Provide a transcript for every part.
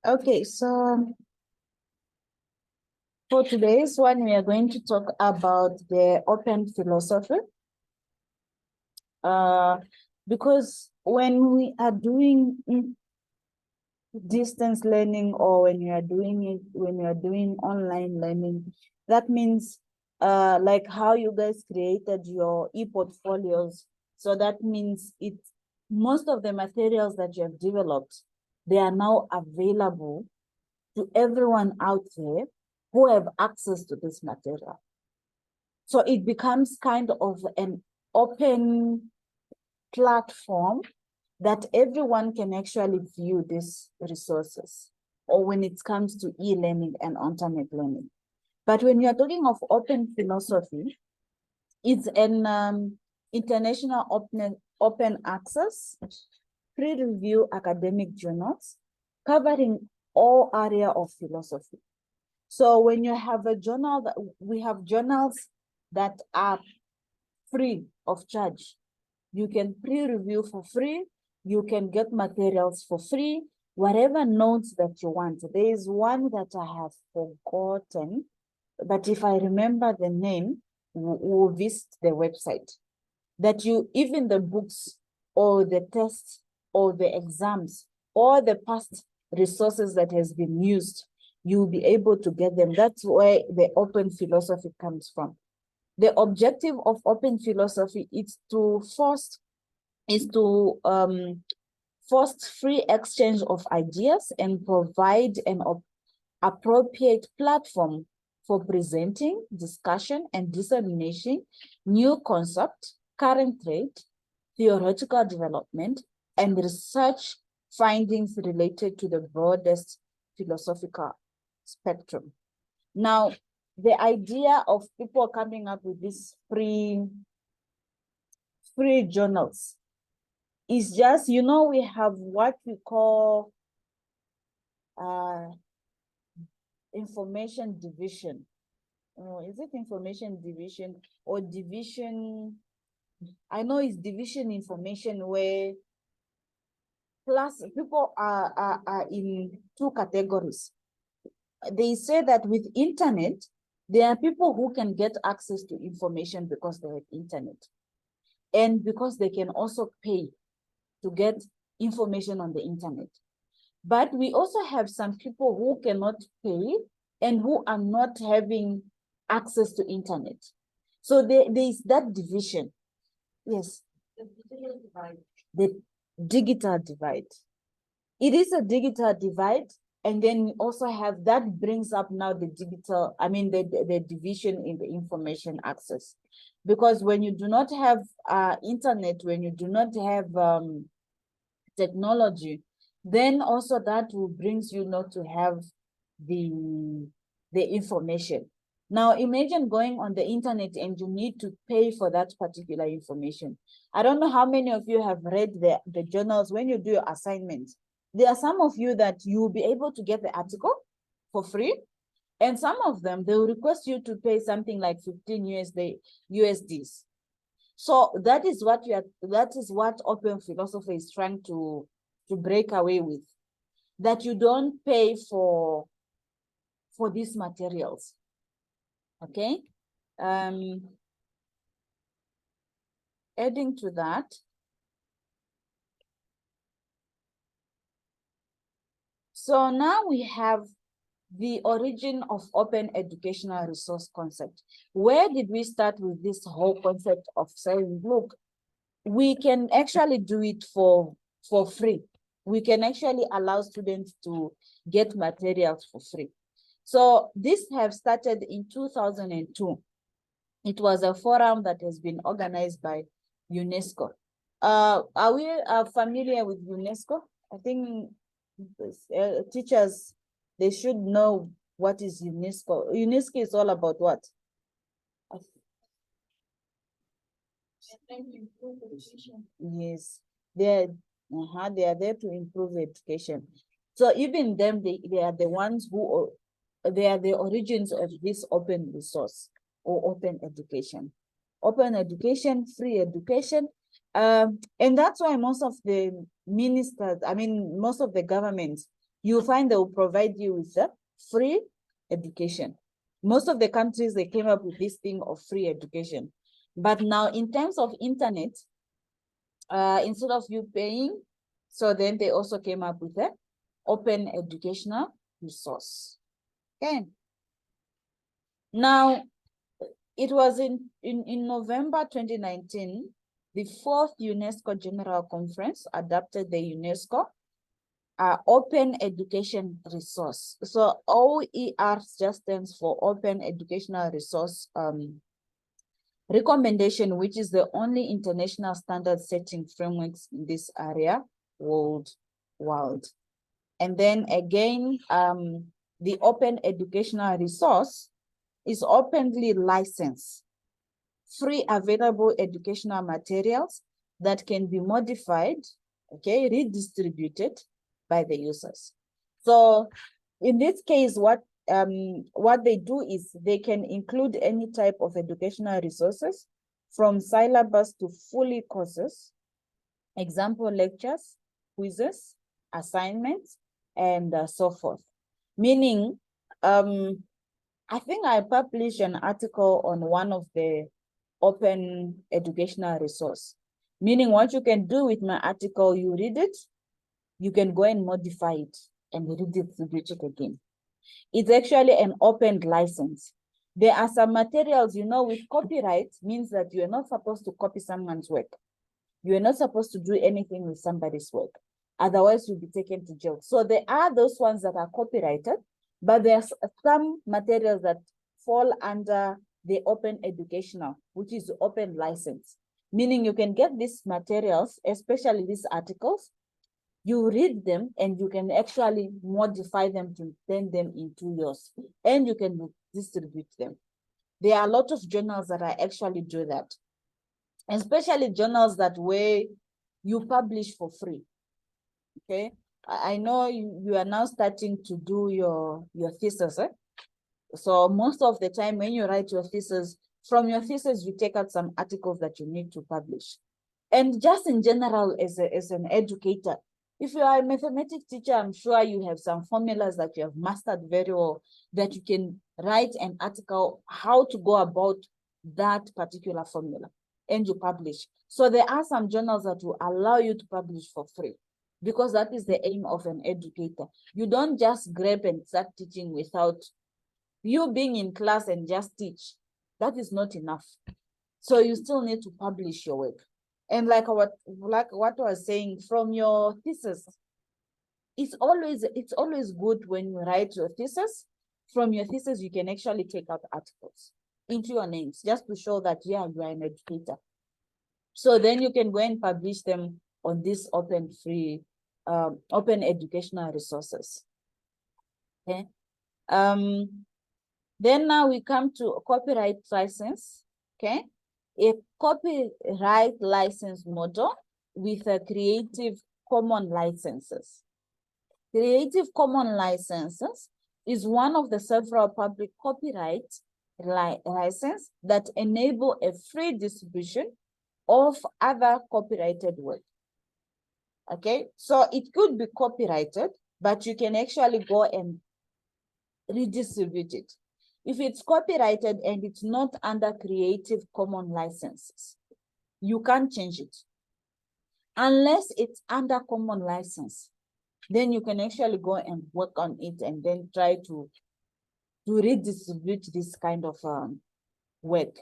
Okay, so for today's one, we are going to talk about the open philosophy. Because when we are doing distance learning, or when you are doing online learning, that means like how you guys created your e-portfolios. So that means most of the materials that you have developed, they are now available to everyone out there who have access to this material. So it becomes kind of an open platform that everyone can actually view these resources, or when it comes to e-learning and internet learning. But when you're talking of open philosophy, it's an international open access, pre-review academic journals covering all area of philosophy. So when you have a journal, we have journals that are free of charge. You can pre-review for free. You can get materials for free, whatever notes that you want. There is one that I have forgotten, but if I remember the name, we'll visit the website. That you, even the books or the tests or the exams or the past resources that has been used, you'll be able to get them. That's where the open philosophy comes from. The objective of open philosophy is to foster free exchange of ideas and provide an appropriate platform for presenting, discussion, and dissemination new concepts, current trend, theoretical development, and research findings related to the broadest philosophical spectrum. Now, the idea of people coming up with these free journals is just, we have what we call information division. Is it information division or division? I know it's division information, where people are in two categories. They say that with internet, there are people who can get access to information because they have internet, and because they can also pay to get information on the internet. But we also have some people who cannot pay and who are not having access to internet. So there is that division. Yes. The digital divide. The digital divide. It is a digital divide. And then we also have, that brings up now the division in the information access. Because when you do not have internet, when you do not have technology, then also that will brings you not to have the information. Now imagine going on the internet and you need to pay for that particular information. I don't know how many of you have read the journals when you do your assignments. There are some of you that you will be able to get the article for free, and some of them, they will request you to pay something like 15 USDs. So that is what open philosophy is trying to break away with, that you don't pay for these materials. Okay. Adding to that, so now we have the origin of open educational resource concept. Where did we start with this whole concept of saying, look, we can actually do it for free. We can actually allow students to get materials for free. So this have started in 2002. It was a forum that has been organized by UNESCO. Are we familiar with UNESCO? I think teachers, they should know what is UNESCO. UNESCO is all about what? Yes, they are there to improve education. So even them, they are the ones who, they are the origins of this open resource or open education. Open education, free education. And that's why most of the ministers, most of the governments, you find they will provide you with a free education. Most of the countries, they came up with this thing of free education. But now in terms of internet, instead of you paying, so then they also came up with an open educational resource. Okay. Now, it was in November 2019, the 4th UNESCO General Conference adopted the UNESCO Open Education Resource. So OER just stands for Open Educational Resource recommendation, which is the only international standard setting frameworks in this area worldwide. And then again, the Open Educational Resource is openly licensed, free available educational materials that can be modified, okay, redistributed by the users. So in this case, what they do is they can include any type of educational resources from syllabus to fully courses, example lectures, quizzes, assignments, and so forth. Meaning, I think I published an article on one of the open educational resource. Meaning what you can do with my article, you read it, you can go and modify it and redistribute it again. It's actually an open license. There are some materials, you know, with copyright means that you're not supposed to copy someone's work. You're not supposed to do anything with somebody's work. Otherwise, you'll be taken to jail. So there are those ones that are copyrighted, but there's some materials that fall under the open educational, which is open license. Meaning you can get these materials, especially these articles, you read them and you can actually modify them to turn them into yours, and you can distribute them. There are a lot of journals that I actually do that, especially journals that way you publish for free. Okay, I know you are now starting to do your thesis. So most of the time when you write your thesis, from your thesis you take out some articles that you need to publish. And just in general, as an educator, if you are a mathematics teacher, I'm sure you have some formulas that you have mastered very well, that you can write an article how to go about that particular formula, and you publish. So there are some journals that will allow you to publish for free, because that is the aim of an educator. You don't just grab and start teaching without you being in class and just teach. That is not enough. So you still need to publish your work. And like what I was saying, from your thesis, it's always good when you write your thesis. From your thesis, you can actually take out articles into your names, just to show that, yeah, you are an educator. So then you can go and publish them on this open educational resources. Okay. Then now we come to copyright license. Okay. A copyright license model with a Creative Commons licenses. Creative Commons licenses is one of the several public copyright licenses that enable a free distribution of other copyrighted work. Okay, so it could be copyrighted, but you can actually go and redistribute it. If it's copyrighted and it's not under Creative Commons licenses, you can't change it. Unless it's under common license, then you can actually go and work on it and then try to redistribute this kind of work.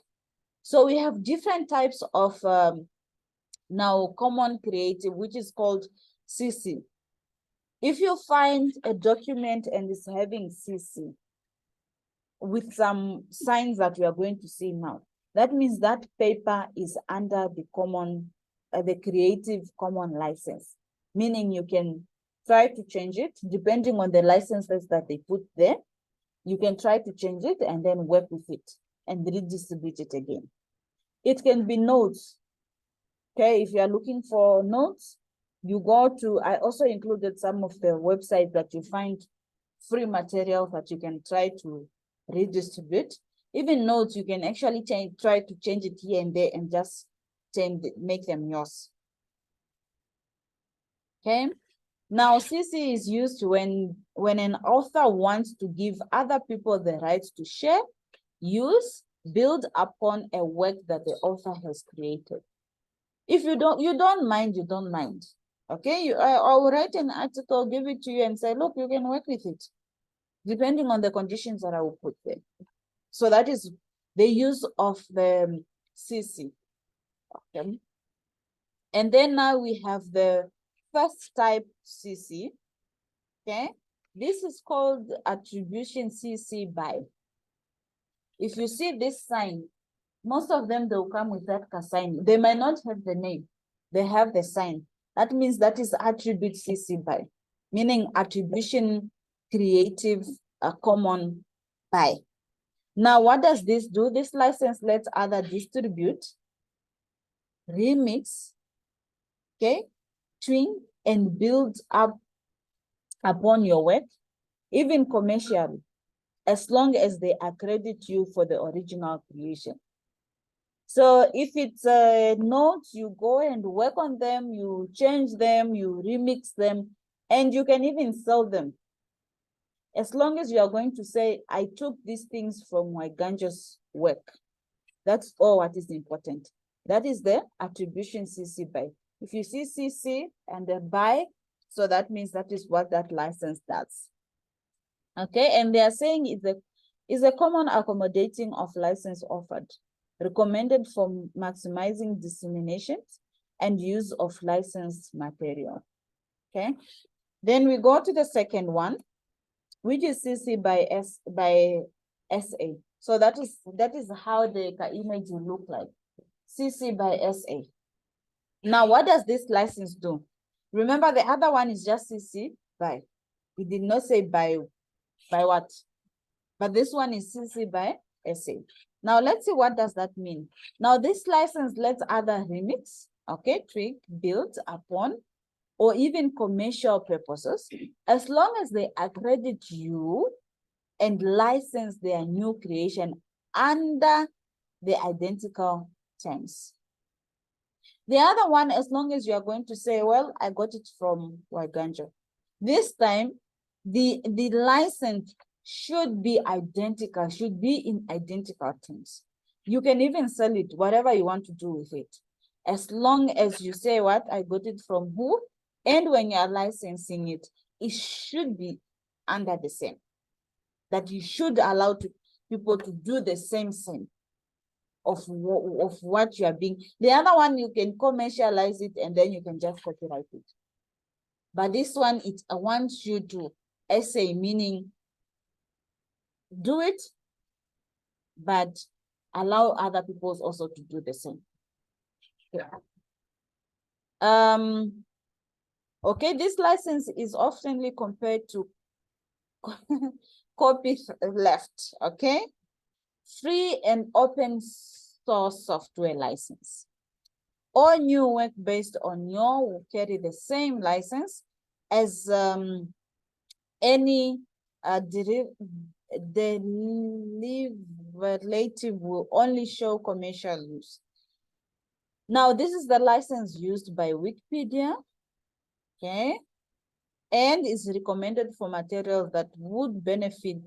So we have different types of now common creative, which is called CC. If you find a document and it's having CC with some signs that we are going to see now, that means that paper is under the the Creative Commons license, meaning you can try to change it depending on the licenses that they put there. You can try to change it and then work with it and redistribute it again. It can be notes. Okay, if you are looking for notes, you go to, I also included some of the websites that you find free material that you can try to redistribute. Even notes, you can actually try to change it here and there and just make them yours. Okay, Now, CC is used when an author wants to give other people the right to share, use, build upon a work that the author has created. If you don't mind, you don't mind. Okay, I'll write an article, give it to you and say, look, you can work with it, depending on the conditions that I will put there. So that is the use of the CC. Okay. And then now we have the first type CC. Okay. This is called attribution CC by. If you see this sign, most of them, they'll come with that sign. They might not have the name. They have the sign. That means that is attribute CC by, meaning attribution creative common by. Now, what does this do? This license lets other distribute, remix, okay, twin, and build up upon your work, even commercially, as long as they accredit you for the original creation. So if it's notes, you go and work on them, you change them, you remix them, and you can even sell them. As long as you are going to say, I took these things from Waiganjo's work. That's all what is important. That is the attribution CC by. If you see CC and the by, so that means that is what that license does. Okay, and they are saying is a common accommodating of license offered, recommended for maximizing dissemination and use of licensed material. Okay, then we go to the second one, which is CC by SA. So that is how the image will look like. CC by SA. Now, what does this license do? Remember, the other one is just CC by. We did not say by what? But this one is CC by SA. Now, let's see what does that mean. Now, this license lets other remix, okay, tweak, build upon, or even commercial purposes, as long as they accredit you and license their new creation under the identical terms. The other one, as long as you are going to say, well, I got it from Waiganjo. This time, the license should be identical, should be in identical terms. You can even sell it, whatever you want to do with it. As long as you say what, I got it from who, and when you are licensing it, it should be under the same. That you should allow people to do the same thing of what you are being. The other one, you can commercialize it and then you can just copyright it. But this one, it wants you to SA, meaning do it, but allow other people also to do the same. Yeah. Okay, this license is oftenly compared to copyleft, okay? Free and open source software license. All new work based on your will carry the same license as any derivative will only show commercial use. Now, this is the license used by Wikipedia, okay? And is recommended for materials that would benefit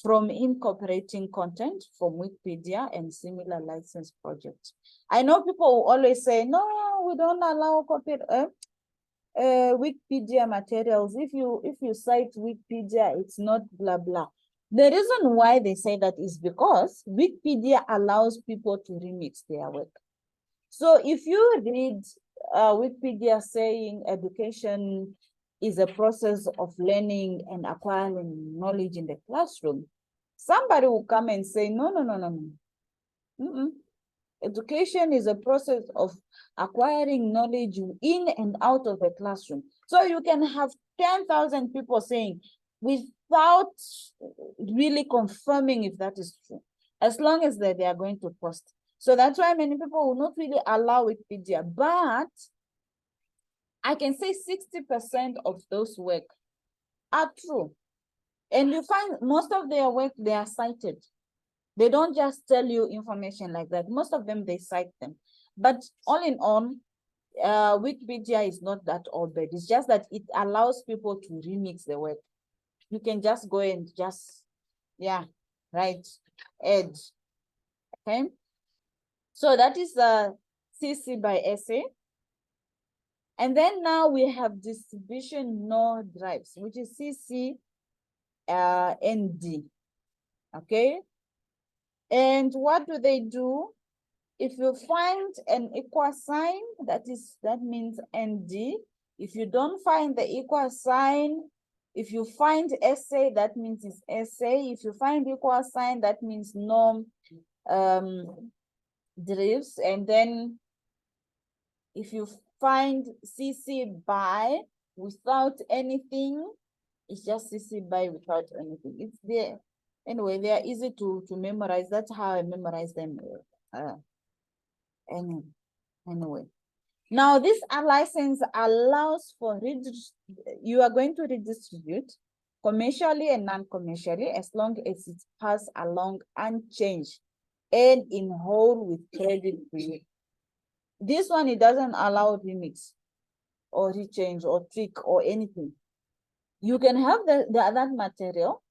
from incorporating content from Wikipedia and similar license projects. I know people will always say, no, we don't allow Wikipedia materials. If you cite Wikipedia, it's not blah, blah. The reason why they say that is because Wikipedia allows people to remix their work. So if you read Wikipedia saying education is a process of learning and acquiring knowledge in the classroom, somebody will come and say, no. Education is a process of acquiring knowledge in and out of the classroom. So you can have 10,000 people saying, without really confirming if that is true, as long as they are going to post. So that's why many people will not really allow Wikipedia, but I can say 60% of those work are true. And you find most of their work, they are cited. They don't just tell you information like that. Most of them, they cite them. But all in all, Wikipedia is not that all bad. It's just that it allows people to remix the work. You can just go and just, yeah, right, add. Okay. So that is the CC by SA. And then now we have distribution no drives, which is CC ND. Okay. And what do they do? If you find an equal sign, that means ND. If you don't find the equal sign, if you find SA, that means it's SA. If you find equal sign, that means no drifts. And then if you find CC by without anything, it's just CC by without anything. It's there. Anyway, they are easy to memorize. That's how I memorize them. Anyway. Now this license allows for you are going to redistribute commercially and non-commercially as long as it passes along unchanged and in whole with credit free. This one, it doesn't allow remix or rechange or trick or anything. You can have that material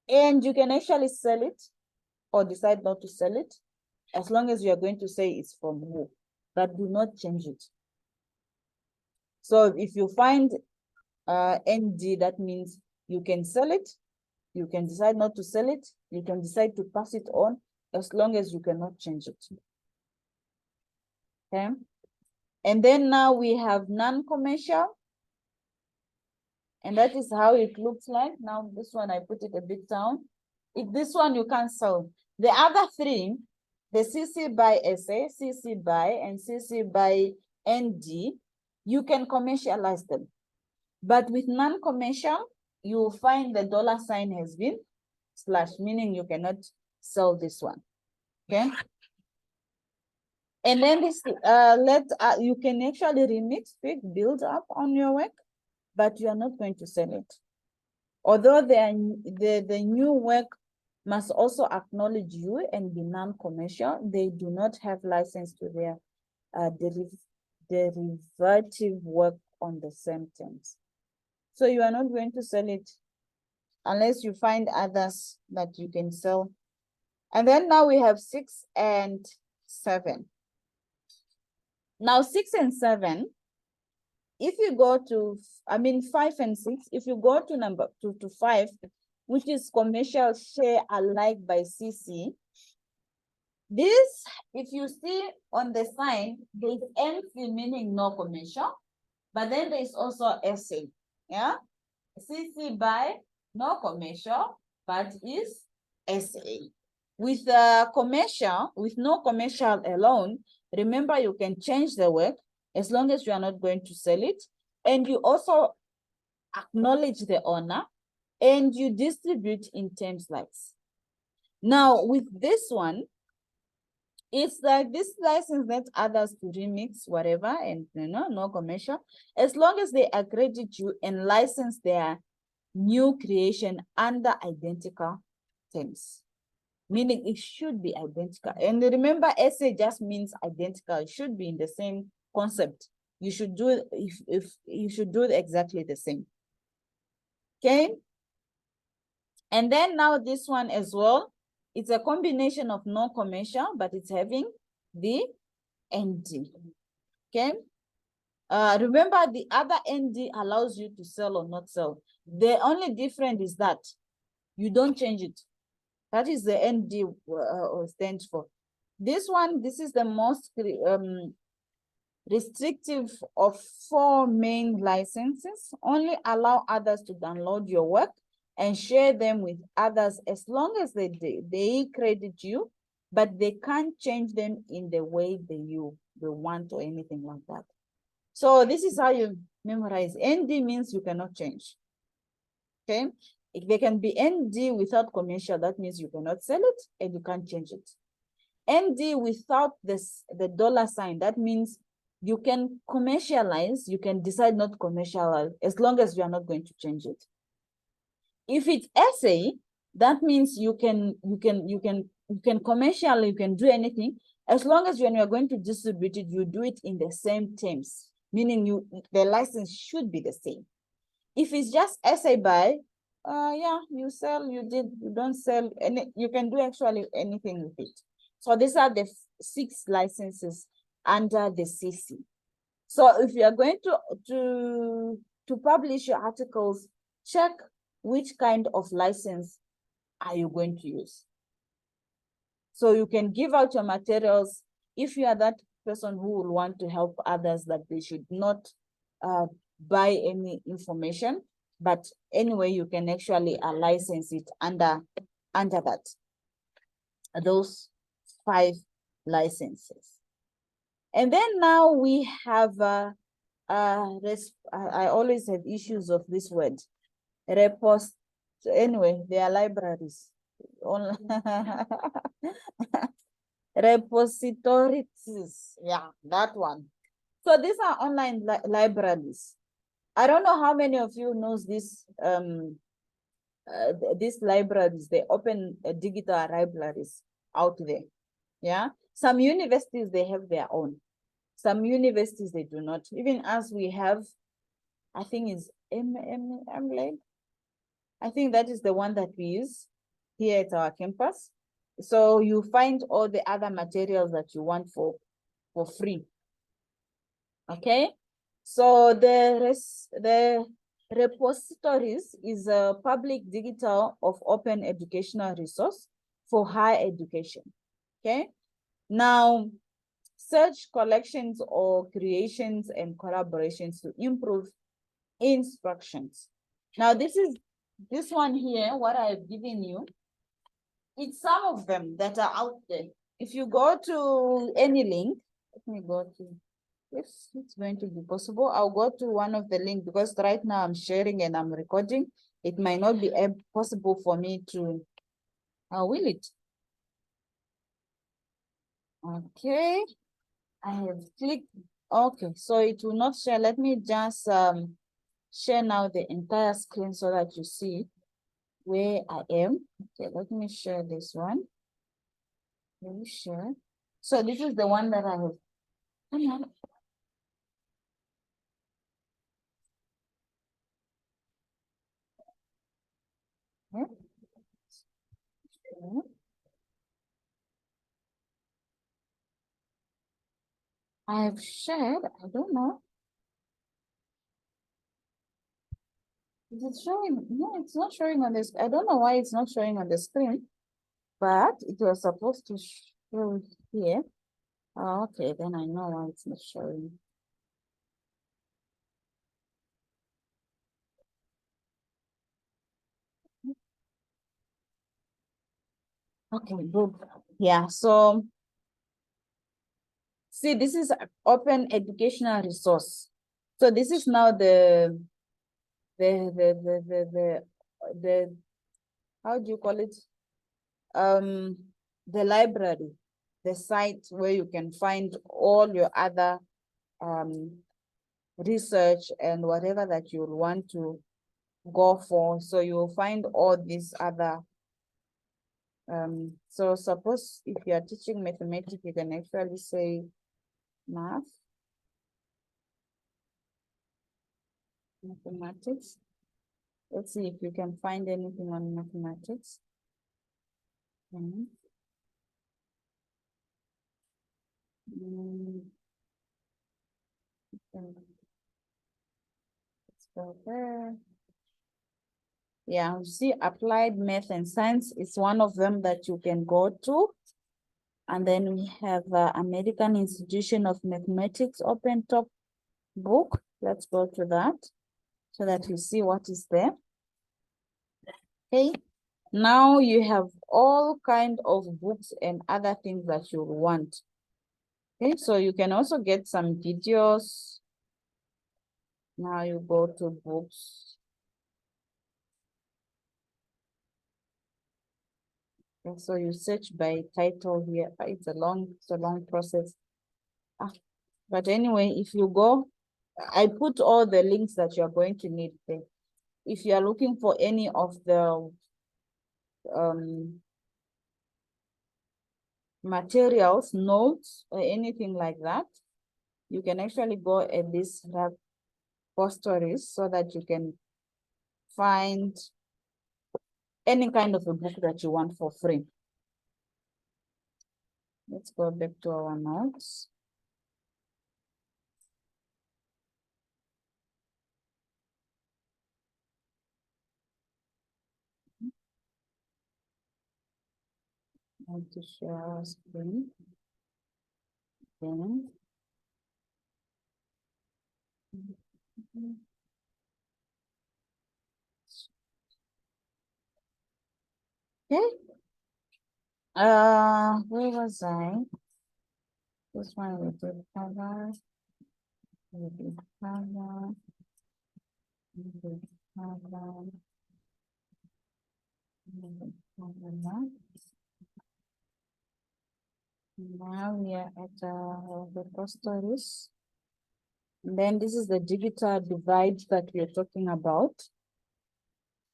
and you can actually sell it or decide not to sell it as long as you are going to say it's from who, but do not change it. So if you find ND, that means you can sell it, you can decide not to sell it, you can decide to pass it on as long as you cannot change it. Okay. And then now we have non-commercial. And that is how it looks like. Now this one, I put it a bit down. If this one you can't sell. The other three, the CC by SA, CC by, and CC by ND, you can commercialize them. But with non-commercial, you will find the dollar sign has been slashed, meaning you cannot sell this one. Okay. And then this you can actually remix, build up on your work, but you are not going to sell it. Although the new work must also acknowledge you and be non-commercial, they do not have license to their derivative work on the same terms. So you are not going to sell it unless you find others that you can sell. And then now we have 6 and 7. Now 6 and 7, if you go to, 5 and 6, if you go to number 5, which is commercial share alike by CC, this, if you see on the sign, there's NC meaning no commercial, but then there's also SA, yeah? CC by no commercial, but is SA. With commercial, with no commercial alone, remember you can change the work as long as you are not going to sell it. And you also acknowledge the owner and you distribute in terms like. Now with this one, it's like this license lets others to remix whatever and no commercial, as long as they accredit you and license their new creation under identical terms. Meaning it should be identical. And remember, SA just means identical. It should be in the same concept. You should do if you should do exactly the same. Okay. And then now this one as well, it's a combination of no commercial, but it's having the ND. Okay. Remember, the other ND allows you to sell or not sell. The only difference is that you don't change it. That is the ND stands for. This one, this is the most restrictive of 4 main licenses. Only allow others to download your work and share them with others as long as they credit you, but they can't change them in the way they want or anything like that. So this is how you memorize. ND means you cannot change. Okay. If they can be ND without commercial, that means you cannot sell it and you can't change it. ND without the dollar sign, that means you can commercialize, you can decide not to commercialize as long as you are not going to change it. If it's SA, that means you can commercial, you can do anything As long as when you're going to distribute it, you do it in the same terms, meaning the license should be the same. If it's just essay by, yeah, you don't sell any, you can do actually anything with it. So these are the 6 licenses under the CC. So if you are going to publish your articles, check which kind of license are you going to use. So you can give out your materials if you are that person who will want to help others, that they should not buy any information, but anyway, you can actually license it under that, those 5 licenses. And then now we have, I always have issues of this word, anyway, they are libraries. Repositories, yeah, that one. So these are online libraries. I don't know how many of you knows this, these libraries, they open digital libraries out there. Yeah, some universities, they have their own. Some universities, they do not. Even as we have, I think it's MLab. I think that is the one that we use here at our campus. So you find all the other materials that you want for free. Okay, so the repositories is a public digital of open educational resource for higher education. Okay, now search collections or creations and collaborations to improve instructions. Now this one here, what I've given you, it's some of them that are out there. If you go to any link, let me go to, if it's going to be possible, I'll go to one of the links, because right now I'm sharing and I'm recording. It might not be possible for me to, will it? Okay, I have clicked, okay, so it will not share. Let me just share now the entire screen so that you see where I am. Okay, let me share this one. Let me share. So this is the one that I have. Come on. Okay. I have shared, I don't know. Is it showing? No, it's not showing on this. I don't know why it's not showing on the screen, but it was supposed to show here. Oh, okay, then I know why it's not showing. Okay, good. Yeah, so see, this is open educational resource. So this is now the how do you call it? The library, the site where you can find all your other research and whatever that you want to go for. So you will find all these other, so suppose if you are teaching mathematics, you can actually say mathematics. Let's see if you can find anything on mathematics. Let's go there. Yeah, you see, applied math and science is one of them that you can go to. And then we have American Institution of Mathematics open top book. Let's go to that so that you see what is there. Okay, now you have all kind of books and other things that you want. Okay, so you can also get some videos. Now you go to books. And so you search by title here. It's a long process. But anyway, if you go, I put all the links that you're going to need there. If you are looking for any of the materials, notes, or anything like that, you can actually go at these repositories so that you can find any kind of a book that you want for free. Let's go back to our notes. I want to share our screen. Then. Okay. Where was I? This one we did cover. We did cover. We did cover. We did cover that. Now we are at the repositories. Then this is the digital divide that we're talking about.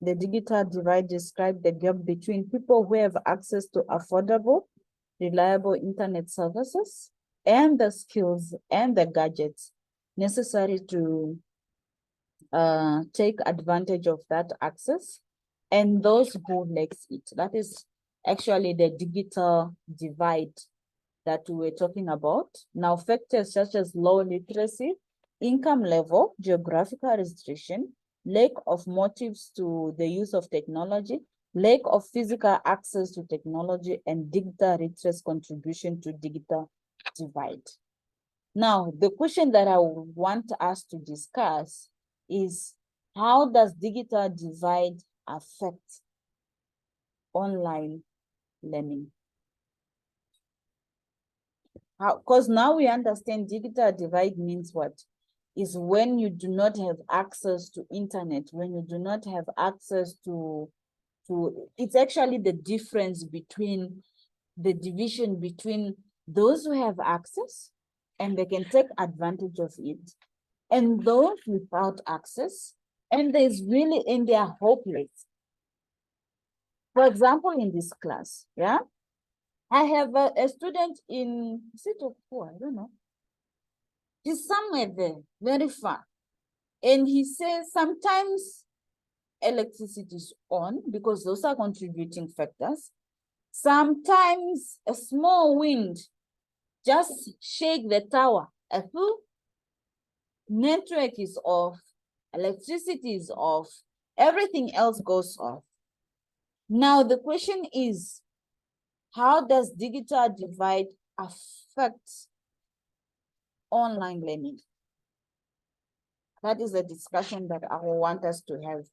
The digital divide describes the gap between people who have access to affordable, reliable internet services and the skills and the gadgets necessary to take advantage of that access, and those who lacks it. That is actually the digital divide that we were talking about. Now, factors such as low literacy, income level, geographical restriction, lack of motives to the use of technology, lack of physical access to technology, and digital literacy contribution to digital divide. Now, the question that I want us to discuss is, how does digital divide affect online learning? Because now we understand digital divide means what? Is when you do not have access to internet, when you do not have access to it's actually the difference between the division between those who have access and they can take advantage of it, and those without access, and there's really, and they are hopeless. For example, in this class, yeah, I have a student in Sitokwa, I don't know. He's somewhere there, very far. And he says sometimes electricity is on because those are contributing factors. Sometimes a small wind just shake the tower. Network is off, electricity is off, everything else goes off. Now the question is, how does digital divide affect online learning? That is a discussion that I want us to have.